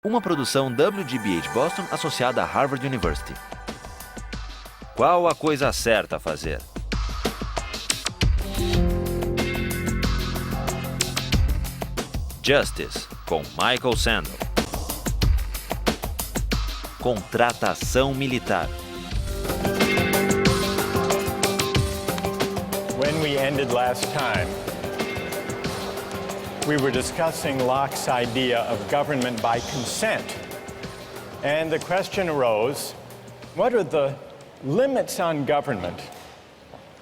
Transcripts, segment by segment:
Uma produção WGBH Boston associada a Harvard University. Qual a coisa certa a fazer? Justice, com Michael Sandel. Contratação militar. When we ended last time, we were discussing Locke's idea of government by consent. And the question arose, what are the limits on government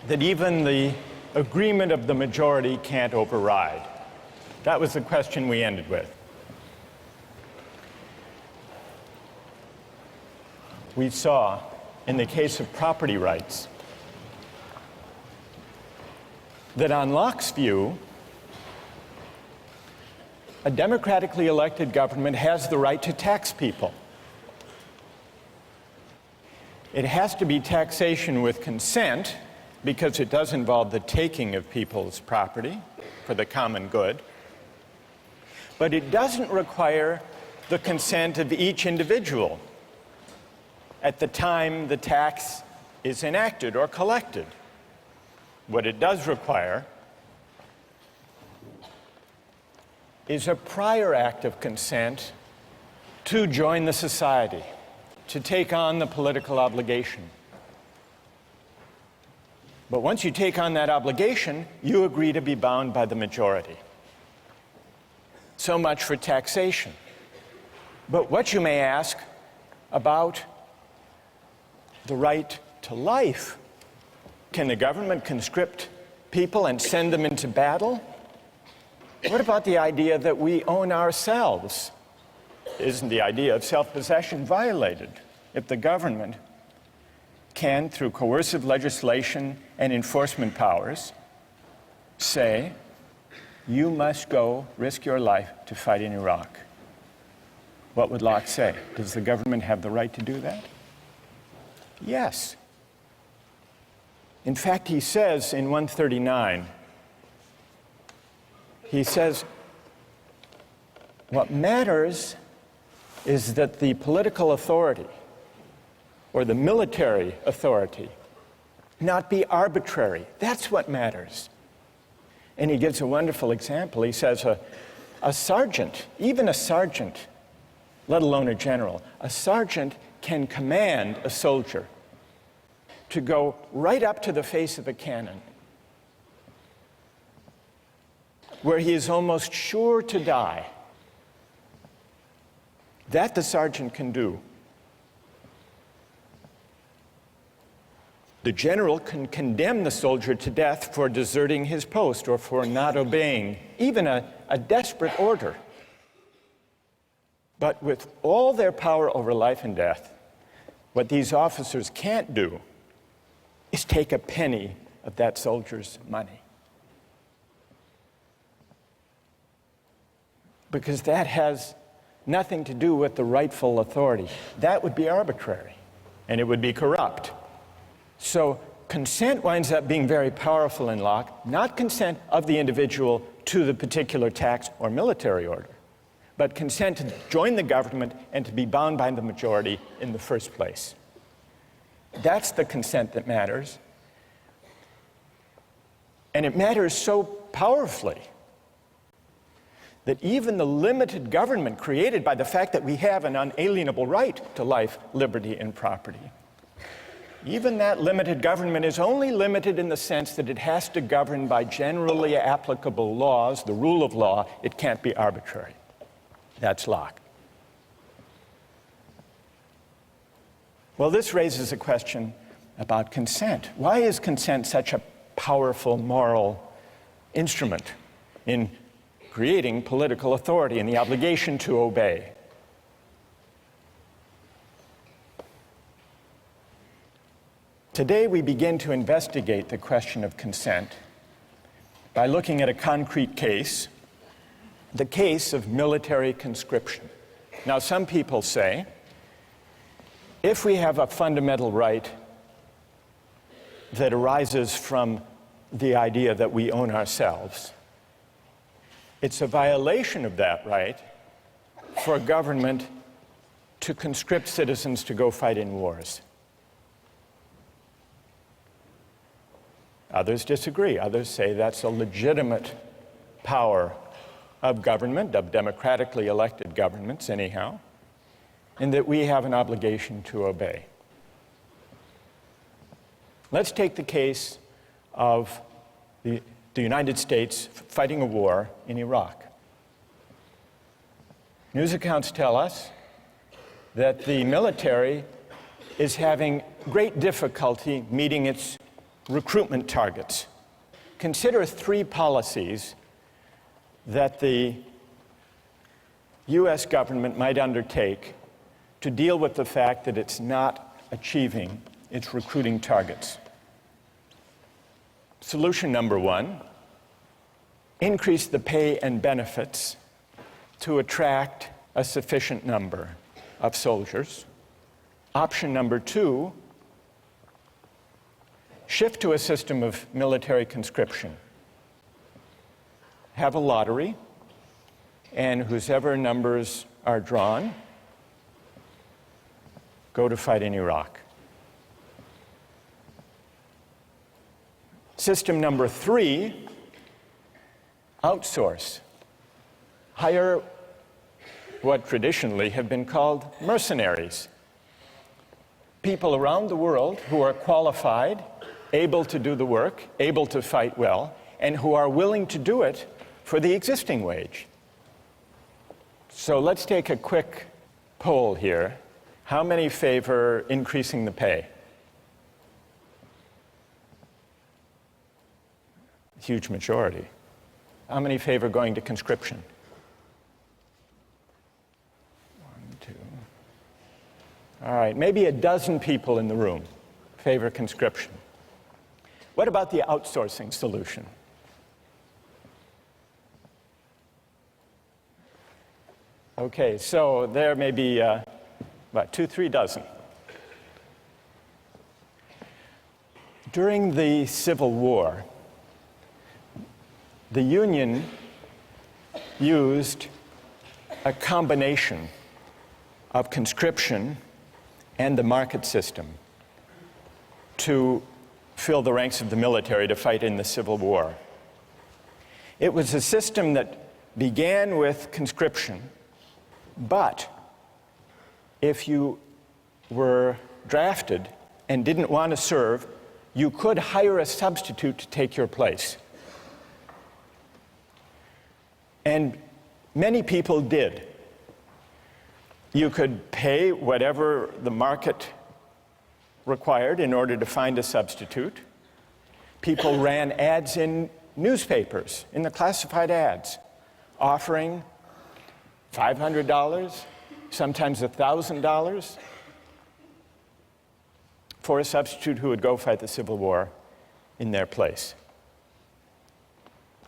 that even the agreement of the majority can't override? That was the question we ended with. We saw, in the case of property rights, that on Locke's view, a democratically elected government has the right to tax people. It has to be taxation with consent because it does involve the taking of people's property for the common good. But it doesn't require the consent of each individual at the time the tax is enacted or collected. What it does require is a prior act of consent to join the society, to take on the political obligation. But once you take on that obligation, you agree to be bound by the majority. So much for taxation. But what you may ask about the right to life? Can the government conscript people and send them into battle? What about the idea that we own ourselves? Isn't the idea of self-possession violated if the government can, through coercive legislation and enforcement powers, say, you must go risk your life to fight in Iraq? What would Locke say? Does the government have the right to do that? Yes. In fact, he says in 139, he says, what matters is that the political authority or the military authority not be arbitrary. That's what matters. And he gives a wonderful example. He says a sergeant, even a sergeant, let alone a general, a sergeant can command a soldier to go right up to the face of a cannon where he is almost sure to die. That the sergeant can do. The general can condemn the soldier to death for deserting his post or for not obeying even a desperate order. But with all their power over life and death, what these officers can't do is take a penny of that soldier's money. Because that has nothing to do with the rightful authority. That would be arbitrary, and it would be corrupt. So consent winds up being very powerful in Locke, not consent of the individual to the particular tax or military order, but consent to join the government and to be bound by the majority in the first place. That's the consent that matters. And it matters so powerfully that even the limited government created by the fact that we have an unalienable right to life, liberty, and property, even that limited government is only limited in the sense that it has to govern by generally applicable laws, the rule of law. It can't be arbitrary. That's Locke. Well, this raises a question about consent. Why is consent such a powerful moral instrument in creating political authority and the obligation to obey? Today we begin to investigate the question of consent by looking at a concrete case, the case of military conscription. Now, some people say, if we have a fundamental right that arises from the idea that we own ourselves, it's a violation of that right for government to conscript citizens to go fight in wars. Others disagree. Others say that's a legitimate power of government, of democratically elected governments anyhow, and that we have an obligation to obey. Let's take the case of the United States fighting a war in Iraq. News accounts tell us that the military is having great difficulty meeting its recruitment targets. Consider three policies that the U.S. government might undertake to deal with the fact that it's not achieving its recruiting targets. Solution number one, increase the pay and benefits to attract a sufficient number of soldiers. Option number two, shift to a system of military conscription. Have a lottery, and whosever numbers are drawn go to fight in Iraq. System number three, outsource. Hire what traditionally have been called mercenaries. People around the world who are qualified, able to do the work, able to fight well, and who are willing to do it for the existing wage. So let's take a quick poll here. How many favor increasing the pay? Huge majority. How many favor going to conscription? 1, 2. All right, maybe a dozen people in the room favor conscription. What about the outsourcing solution? Okay, so there may be about 2-3 dozen. During the Civil War, the Union used a combination of conscription and the market system to fill the ranks of the military to fight in the Civil War. It was a system that began with conscription, but if you were drafted and didn't want to serve, you could hire a substitute to take your place. And many people did. You could pay whatever the market required in order to find a substitute. People ran ads in newspapers, in the classified ads, offering $500, sometimes $1,000 for a substitute who would go fight the Civil War in their place.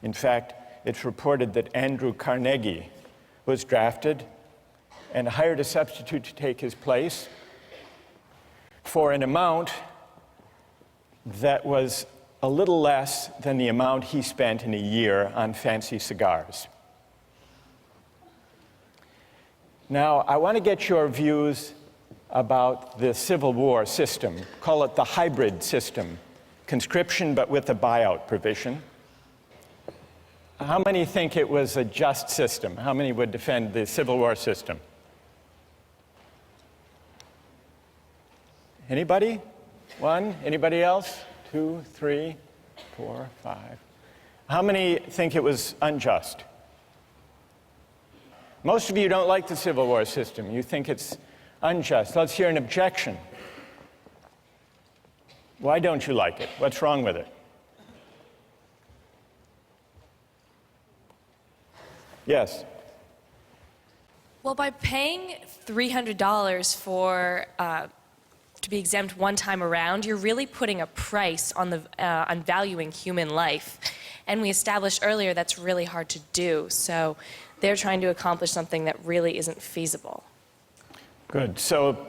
In fact, it's reported that Andrew Carnegie was drafted and hired a substitute to take his place for an amount that was a little less than the amount he spent in a year on fancy cigars. Now, I want to get your views about the Civil War system. Call it the hybrid system, conscription but with a buyout provision. How many think it was a just system? How many would defend the Civil War system? Anybody? One? Anybody else? 2, 3, 4, 5. How many think it was unjust? Most of you don't like the Civil War system. You think it's unjust. Let's hear an objection. Why don't you like it? What's wrong with it? Yes. Well, by paying $300 for to be exempt one time around, you're really putting a price on on valuing human life. And we established earlier that's really hard to do. So they're trying to accomplish something that really isn't feasible. Good. So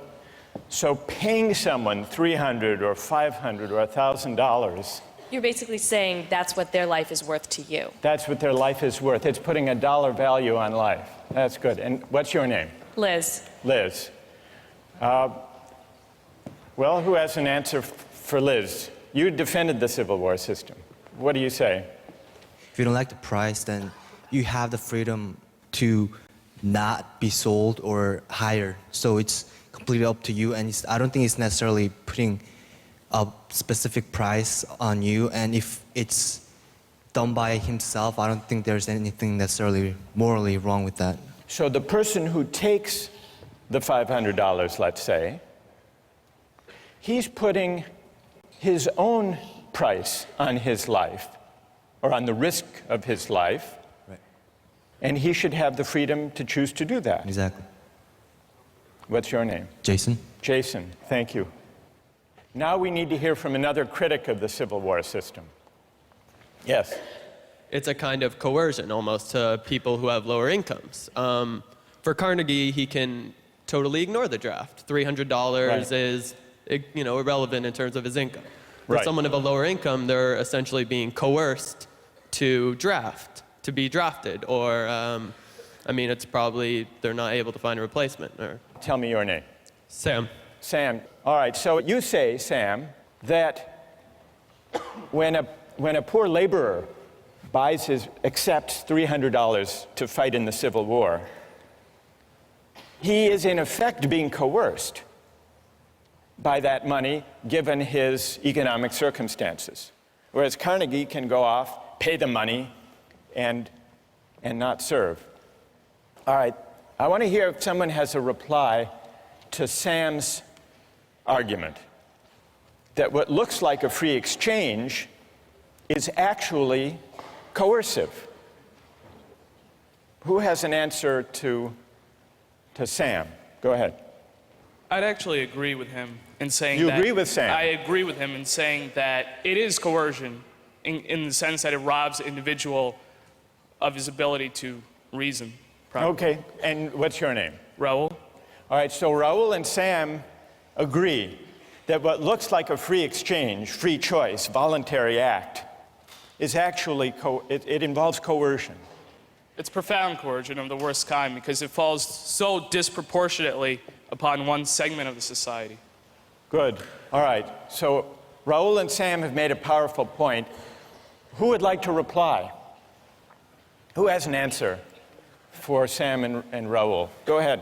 paying someone $300 or $500 or $1,000. You're basically saying that's what their life is worth to you. That's what their life is worth. It's putting a dollar value on life. That's good. And what's your name? Liz. Liz. Well, who has an answer for Liz? You defended the Civil War system. What do you say? If you don't like the price, then you have the freedom to not be sold or hired. So it's completely up to you, and I don't think it's necessarily putting a specific price on you. And if it's done by himself, I don't think there's anything necessarily morally wrong with that. So the person who takes the $500, let's say, he's putting his own price on his life, or on the risk of his life, Right. and he should have the freedom to choose to do that. Exactly. What's your name? Jason? Jason, thank you. Now we need to hear from another critic of the Civil War system. Yes? It's a kind of coercion almost to people who have lower incomes. For Carnegie, he can totally ignore the draft. $300 Right. is, irrelevant in terms of his income. For Right. someone of a lower income, they're essentially being coerced to be drafted, or, it's probably they're not able to find a replacement. Or Tell me your name. Sam. Sam. All right, so you say, Sam, that when a poor laborer accepts $300 to fight in the Civil War, he is in effect being coerced by that money given his economic circumstances. Whereas Carnegie can go off, pay the money, and not serve. All right, I want to hear if someone has a reply to Sam's argument that what looks like a free exchange is actually coercive. Who has an answer to Sam? Go ahead. I'd actually agree with him in saying You that... agree with Sam? I agree with him in saying that it is coercion in the sense that it robs the individual of his ability to reason. Okay, and what's your name? Raul? All right, so Raul and Sam agree that what looks like a free exchange, free choice, voluntary act, is actually, it involves coercion. It's profound coercion of the worst kind because it falls so disproportionately upon one segment of the society. Good. All right, so Raul and Sam have made a powerful point. Who would like to reply? Who has an answer for Sam and Raul? Go ahead.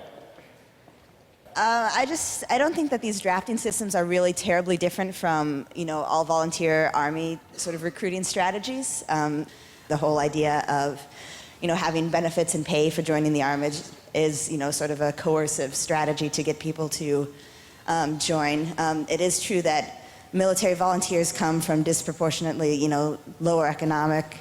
I don't think that these drafting systems are really terribly different from, all volunteer army sort of recruiting strategies. The whole idea of, having benefits and pay for joining the army is, sort of a coercive strategy to get people to join. It is true that military volunteers come from disproportionately, lower economic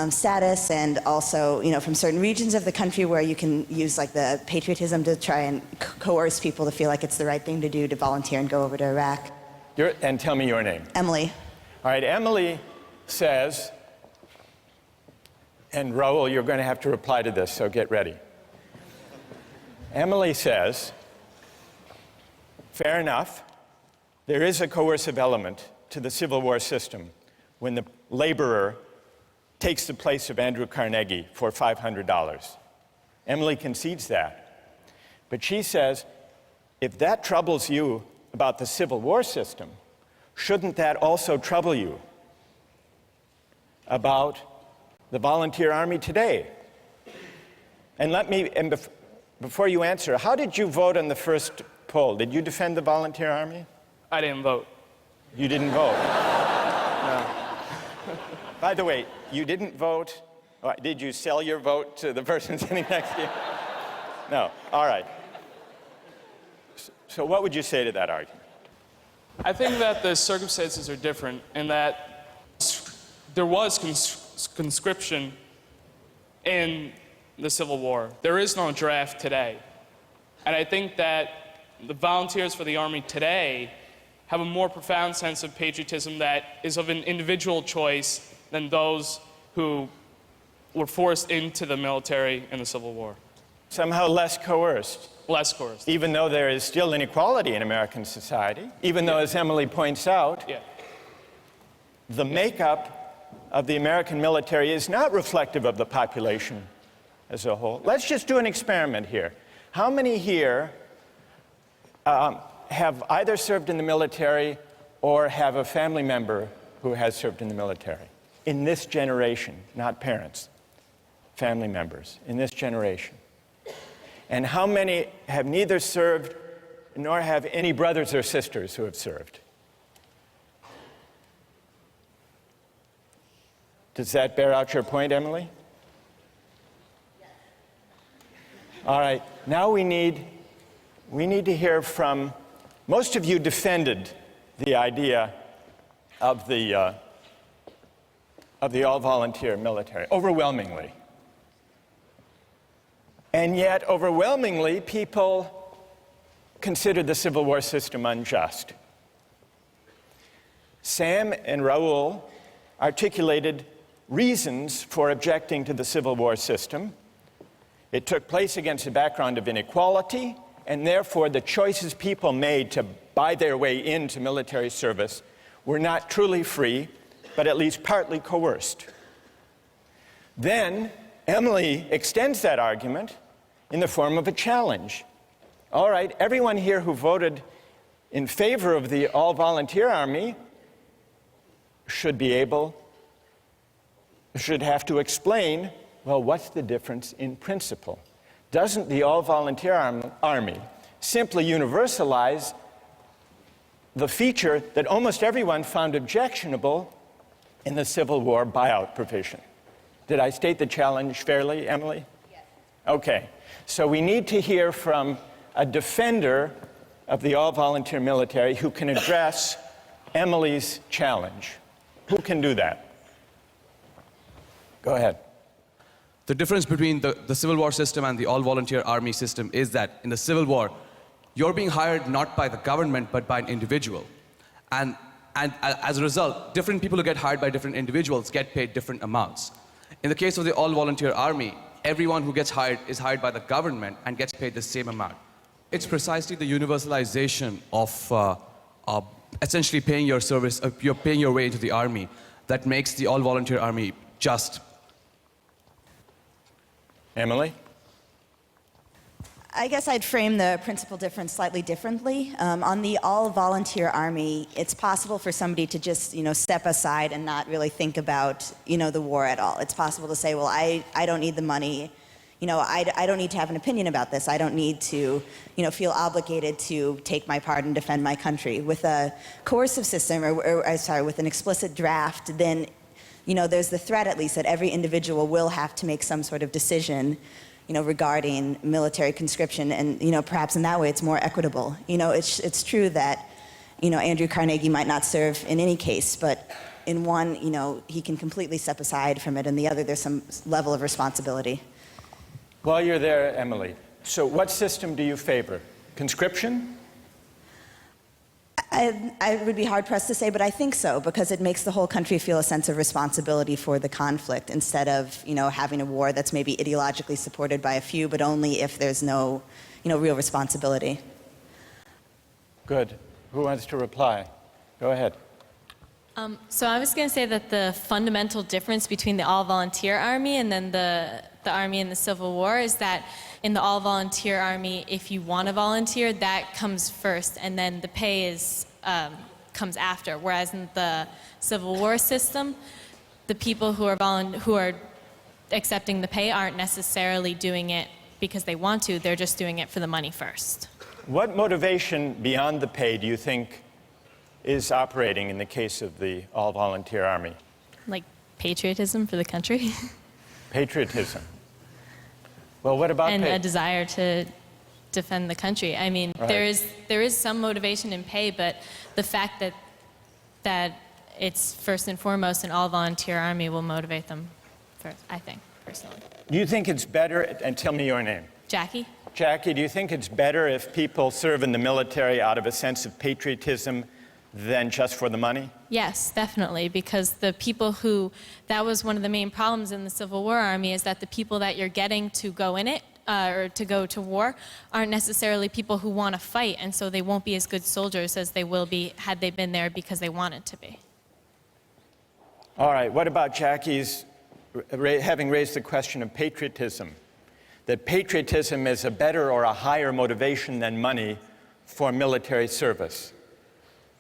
status, and also, from certain regions of the country where you can use like the patriotism to try and coerce people to feel like it's the right thing to do to volunteer and go over to Iraq. And tell me your name. Emily. All right, Emily says, and Raul, you're going to have to reply to this, so get ready. Emily says, fair enough, there is a coercive element to the Civil War system when the laborer takes the place of Andrew Carnegie for $500. Emily concedes that. But she says, if that troubles you about the Civil War system, shouldn't that also trouble you about the volunteer army today? And before you answer, how did you vote on the first poll? Did you defend the volunteer army? I didn't vote. You didn't vote? No. By the way, you didn't vote. Did you sell your vote to the person sitting next to you? No. All right. So what would you say to that argument? I think that the circumstances are different in that there was conscription in the Civil War. There is no draft today. And I think that the volunteers for the Army today have a more profound sense of patriotism that is of an individual choice than those who were forced into the military in the Civil War. Somehow less coerced. Less coerced. Even though there is still inequality in American society, even though, as Emily points out, the makeup of the American military is not reflective of the population as a whole? Let's just do an experiment here. How many here have either served in the military or have a family member who has served in the military? In this generation, not parents, family members, in this generation. And how many have neither served nor have any brothers or sisters who have served? Does that bear out your point, Emily? Yes. All right, now we need to hear from, most of you defended the idea of the all-volunteer military, overwhelmingly. And yet, overwhelmingly, people considered the Civil War system unjust. Sam and Raul articulated reasons for objecting to the Civil War system. It took place against a background of inequality, and therefore the choices people made to buy their way into military service were not truly free, but at least partly coerced. Then Emily extends that argument in the form of a challenge. All right, everyone here who voted in favor of the all-volunteer army should have to explain, well, what's the difference in principle? Doesn't the all-volunteer army simply universalize the feature that almost everyone found objectionable in the Civil War buyout provision? Did I state the challenge fairly, Emily? Yes. Okay, so we need to hear from a defender of the all-volunteer military who can address Emily's challenge. Who can do that? Go ahead. The difference between the Civil War system and the all-volunteer army system is that in the Civil War, you're being hired not by the government, but by an individual. And as a result, different people who get hired by different individuals get paid different amounts. In the case of the all-volunteer army, everyone who gets hired is hired by the government and gets paid the same amount. It's precisely the universalization of essentially paying your service, you're paying your way into the army, that makes the all-volunteer army just. Emily? I guess I'd frame the principal difference slightly differently. On the all-volunteer army, it's possible for somebody to just, step aside and not really think about, the war at all. It's possible to say, well, I don't need the money. I don't need to have an opinion about this. I don't need to, feel obligated to take my part and defend my country. With a coercive system, with an explicit draft, then, there's the threat, at least, that every individual will have to make some sort of decision regarding military conscription, and perhaps in that way it's more equitable. It's true that Andrew Carnegie might not serve in any case, but in one he can completely step aside from it, and the other there's some level of responsibility. While you're there, Emily, so what system do you favor? Conscription? I would be hard-pressed to say, but I think so, because it makes the whole country feel a sense of responsibility for the conflict, instead of, having a war that's maybe ideologically supported by a few, but only if there's no, real responsibility. Good. Who wants to reply? Go ahead. So I was going to say that the fundamental difference between the all-volunteer army and then the army in the Civil War is that in the all-volunteer army, if you want to volunteer, that comes first, and then the pay comes after. Whereas in the Civil War system, the people who are accepting the pay aren't necessarily doing it because they want to. They're just doing it for the money first. What motivation beyond the pay do you think is operating in the case of the all-volunteer army? Like patriotism for the country. Patriotism. Well, what about and pay? a desire to defend the country. I mean, Right. there is some motivation in pay, but the fact that it's first and foremost an all-volunteer army will motivate them first, I think, personally. Do you think it's better, and tell me your name. Jackie? Jackie, do you think it's better if people serve in the military out of a sense of patriotism than just for the money? Yes, definitely, because the people that was one of the main problems in the Civil War Army, is that the people that you're getting to go in it, or to go to war, aren't necessarily people who want to fight, and so they won't be as good soldiers as they will be had they been there because they wanted to be. All right, what about Jackie's having raised the question of patriotism? that patriotism is a better or a higher motivation than money for military service?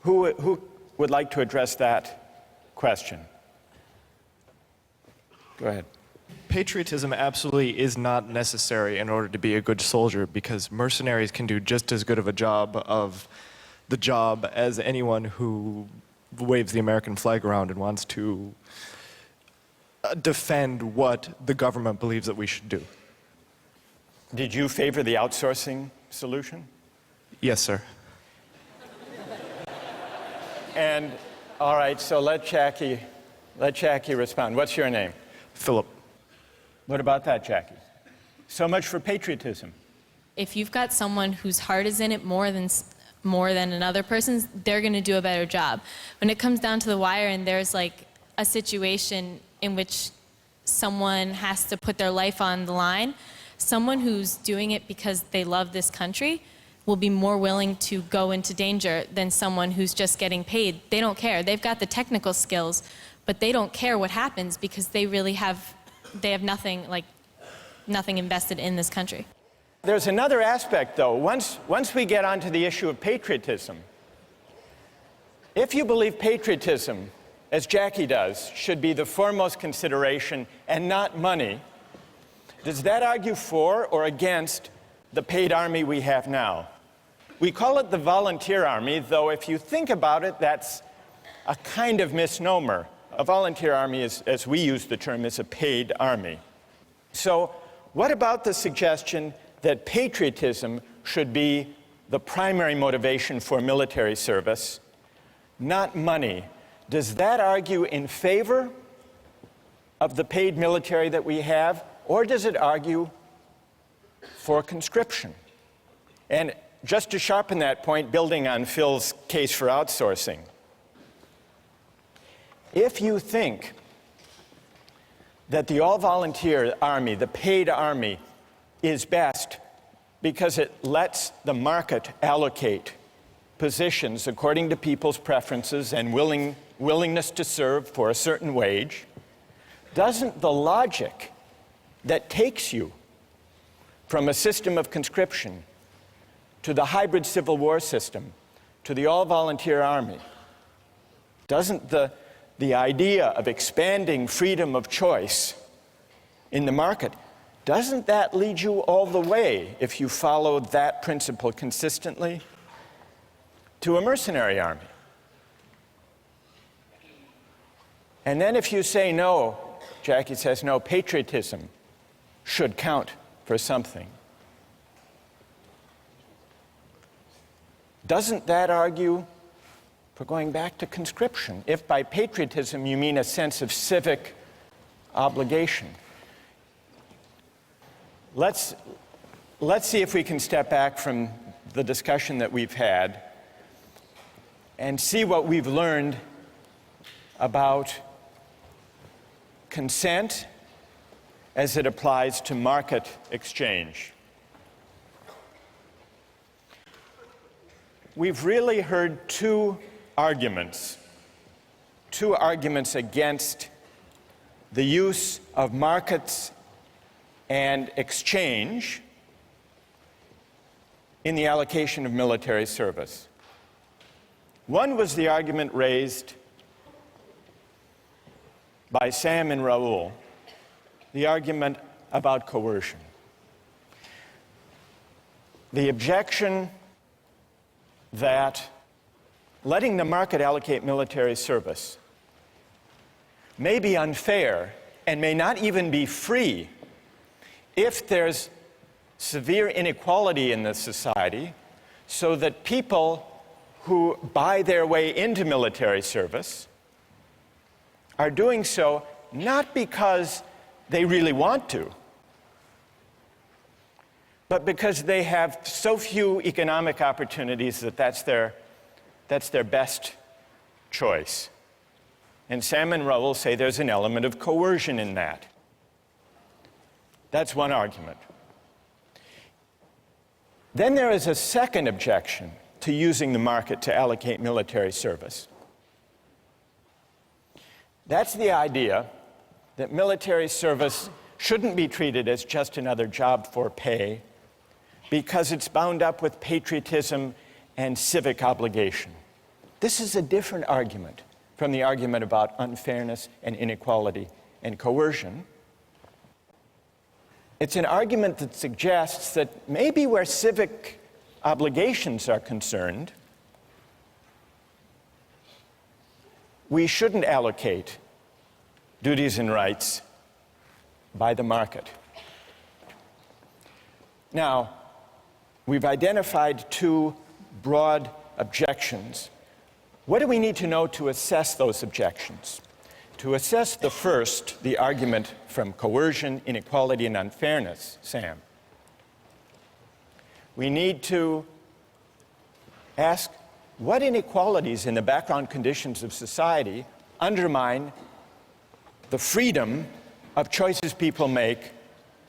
Who would like to address that question? Go ahead. Patriotism absolutely is not necessary in order to be a good soldier, because mercenaries can do just as good of a job of the job as anyone who waves the American flag around and wants to defend what the government believes that we should do. Did you favor the outsourcing solution? Yes, sir. And, all right, so let Jackie respond. What's your name? Philip. What about that, Jackie? So much for patriotism. If you've got someone whose heart is in it more than another person's, they're going to do a better job. When it comes down to the wire and there's like a situation in which someone has to put their life on the line, someone who's doing it because they love this country will be more willing to go into danger than someone who's just getting paid. They don't care. They've got the technical skills, but they don't care what happens because they have nothing invested in this country. There's another aspect, though. Once we get onto the issue of patriotism, if you believe patriotism, as Jackie does, should be the foremost consideration and not money, does that argue for or against the paid army we have now? We call it the volunteer army, though if you think about it, that's a kind of misnomer. A volunteer army, as we use the term, is a paid army. So what about the suggestion that patriotism should be the primary motivation for military service, not money? Does that argue in favor of the paid military that we have, or does it argue for conscription? And just to sharpen that point, building on Phil's case for outsourcing, if you think that the all-volunteer army, the paid army, is best because it lets the market allocate positions according to people's preferences and willingness to serve for a certain wage, doesn't the logic that takes you from a system of conscription to the hybrid Civil War system, to the all-volunteer army, doesn't the idea of expanding freedom of choice in the market, doesn't that lead you all the way, if you follow that principle consistently, to a mercenary army? And then if you say no, Jackie says no, patriotism should count for something, doesn't that argue for going back to conscription, if by patriotism you mean a sense of civic obligation? Let's see if we can step back from the discussion that we've had and see what we've learned about consent as it applies to market exchange. We've really heard two arguments against the use of markets and exchange in the allocation of military service. One was the argument raised by Sam and Raoul, the argument about coercion. The objection that letting the market allocate military service may be unfair and may not even be free if there's severe inequality in the society, so that people who buy their way into military service are doing so not because they really want to, but because they have so few economic opportunities that that's their best choice. And Sam and Raoul say there's an element of coercion in that. That's one argument. Then there is a second objection to using the market to allocate military service. That's the idea that military service shouldn't be treated as just another job for pay because it's bound up with patriotism and civic obligation. This is a different argument from the argument about unfairness and inequality and coercion. It's an argument that suggests that maybe where civic obligations are concerned, we shouldn't allocate duties and rights by the market. Now, we've identified two broad objections. What do we need to know to assess those objections? To assess the first, the argument from coercion, inequality, and unfairness, Sam, we need to ask what inequalities in the background conditions of society undermine the freedom of choices people make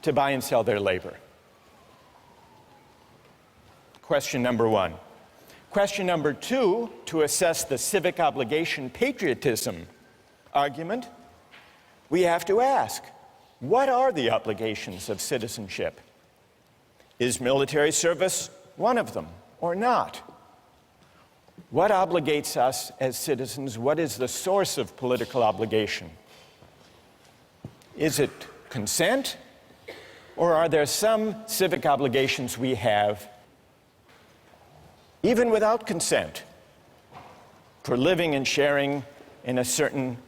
to buy and sell their labor. Question number one. Question number two, to assess the civic obligation patriotism argument, we have to ask, what are the obligations of citizenship? Is military service one of them or not? What obligates us as citizens? What is the source of political obligation? Is it consent, or are there some civic obligations we have even without consent for living and sharing in a certain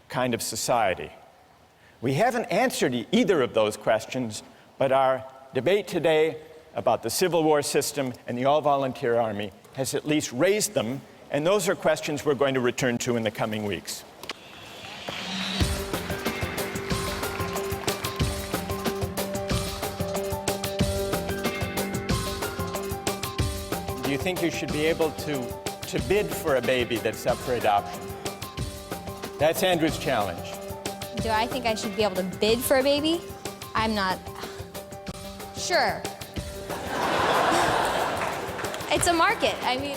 kind of society? We haven't answered either of those questions, but our debate today about the Civil War system and the all-volunteer army has at least raised them, and those are questions we're going to return to in the coming weeks. Do you think you should be able to bid for a baby that's up for adoption? That's Andrew's challenge. Do I think I should be able to bid for a baby? I'm not sure. It's a market. I mean,